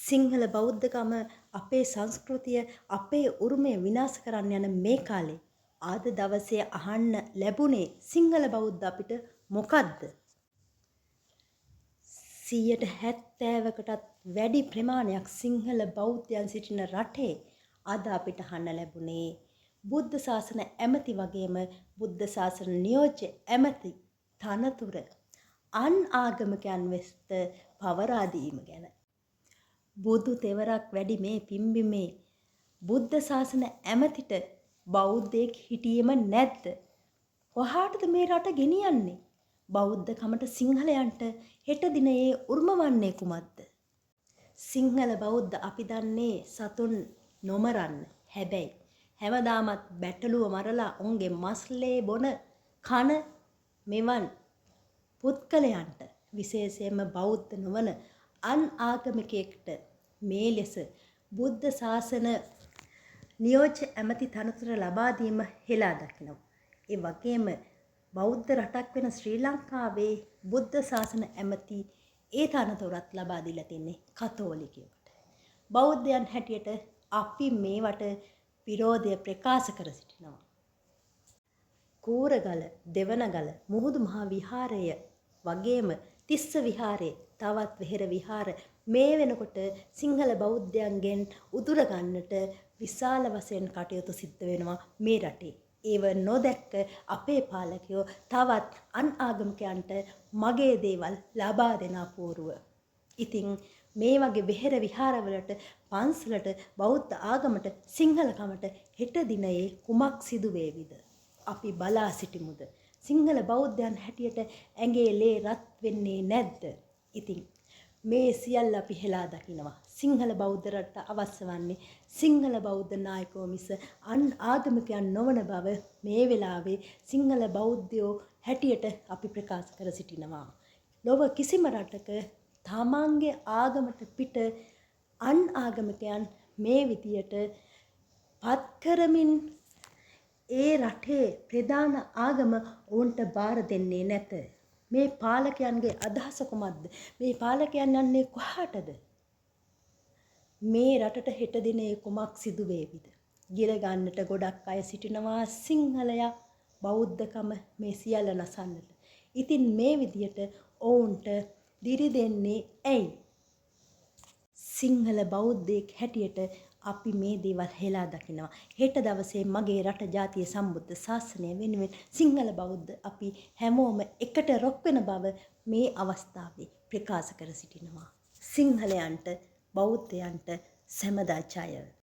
සිංහල බෞද්ධකම අපේ සංස්කෘතිය අපේ උරුමය විනාශ කරන්න යන මේ කාලේ ආද දවසේ අහන්න ලැබුණේ සිංහල බෞද්ධ අපිට මොකද්ද? 70%කටත් වැඩි ප්‍රමාණයක් සිංහල බෞද්ධයන් සිටින රටේ අද අපිට අහන්න ලැබුණේ බුද්ධ ශාසන ඇමති වගේම බුද්ධ ශාසන නියෝජ්‍ය ඇමති තනතුර අන් ආගමිකයන් වෙත පවරා දීම ගැන. බුදු තෙවරක් වැඩි මේ පිම්බිමේ බුද්ධ ශාසන ඇමතිට බෞද්ධයෙක් හිටියේම නැද්ද? කොහාටද මේ රට ගෙනියන්නේ? බෞද්ධකමට සිංහලයන්ට හෙට දිනයේ උරුම වන්නේ කුමක්ද? සිංහල බෞද්ධ අපි දන්නේ සතුන් නොමරන්න. හැබැයි හැමදාමත් බැටළුව මරලා උන්ගේ මස්ලේ බොන කන මෙවන් පුත්කලයන්ට විශේෂයෙන්ම බෞද්ධ නොවන අන් ආගමිකයෙක්ට මේ ලෙස බුද්ධ ශාසන නියෝජ්‍ය ඇමති තනතුර ලබා දීම හෙලා දකිනවා. ඒ වගේම බෞද්ධ රටක් වෙන ශ්‍රී ලංකාවේ බුද්ධ ශාසන ඇමති ඒ තනතුරත් ලබා දීලා තින්නේ කතෝලිකයෙකුට. බෞද්ධයන් හැටියට අපි මේවට විරෝධය ප්‍රකාශ කර සිටිනවා. කූරගල, දෙවනගල, මුහුදු මහා විහාරය වගේම තිස්ස විහාරයේ තවත් වෙහෙර විහාර මේ වෙනකොට සිංහල බෞද්ධයන්ගෙන් උදුර ගන්නට විශාල වශයෙන් කටයුතු සිද්ධ වෙනවා මේ රටේ. ඒව නොදැක්ක අපේ පාලකයෝ තවත් අන් ආගමිකයන්ට මගේ දේවල් ලබා දෙන අපූර්ව. ඉතින් මේ වගේ වෙහෙර විහාරවලට පන්සලට බෞද්ධ ආගමට සිංහලකමට හෙට දිනයේ කුමක් සිදු වේවිද? අපි බලා සිටිමුද? සිංහල බෞද්ධයන් හැටියට ඇඟේ ලේ රත් වෙන්නේ නැද්ද? ඉතින් මේ සියල්ල අපි හෙලා දකිනවා. සිංහල බෞද්ධ රට අවශ්‍ය වන්නේ සිංහල බෞද්ධ නායකයෝ මිස අන් ආගමිකයන් නොවන බව මේ වෙලාවේ සිංහල බෞද්ධයෝ හැටියට අපි ප්‍රකාශ කර සිටිනවා. ලොව කිසිම රටක තමන්ගේ ආගමට පිට අන් ආගමිකයන් මේ විදියට පත් කරමින් ඒ රටේ ප්‍රධාන ආගම ඔවුන්ට බාර දෙන්නේ නැත. මේ පාලකයන්ගේ අදහස කුමක්ද? මේ පාලකයන් යන්නේ කොහාටද? මේ රටට හෙට දිනේ කුමක් සිදු වේවිද? ගිල ගන්නට ගොඩක් අය සිටිනවා සිංහලයා බෞද්ධකම මේ සියල්ල නසන්නට. ඉතින් මේ විදියට ඔවුන්ට දිරි දෙන්නේ ඇයි? සිංහල බෞද්ධයෙක් හැටියට අපි මේ දේවල් හෙලා දකිනවා. හෙට දවසේ මගේ රට ජාතිය සම්බුද්ධ ශාසනය වෙනුවෙන් සිංහල බෞද්ධ අපි හැමෝම එකට රොක් වෙන බව මේ අවස්ථාවේ ප්‍රකාශ කර සිටිනවා. සිංහලයන්ට බෞද්ධයන්ට සැමදා ජය.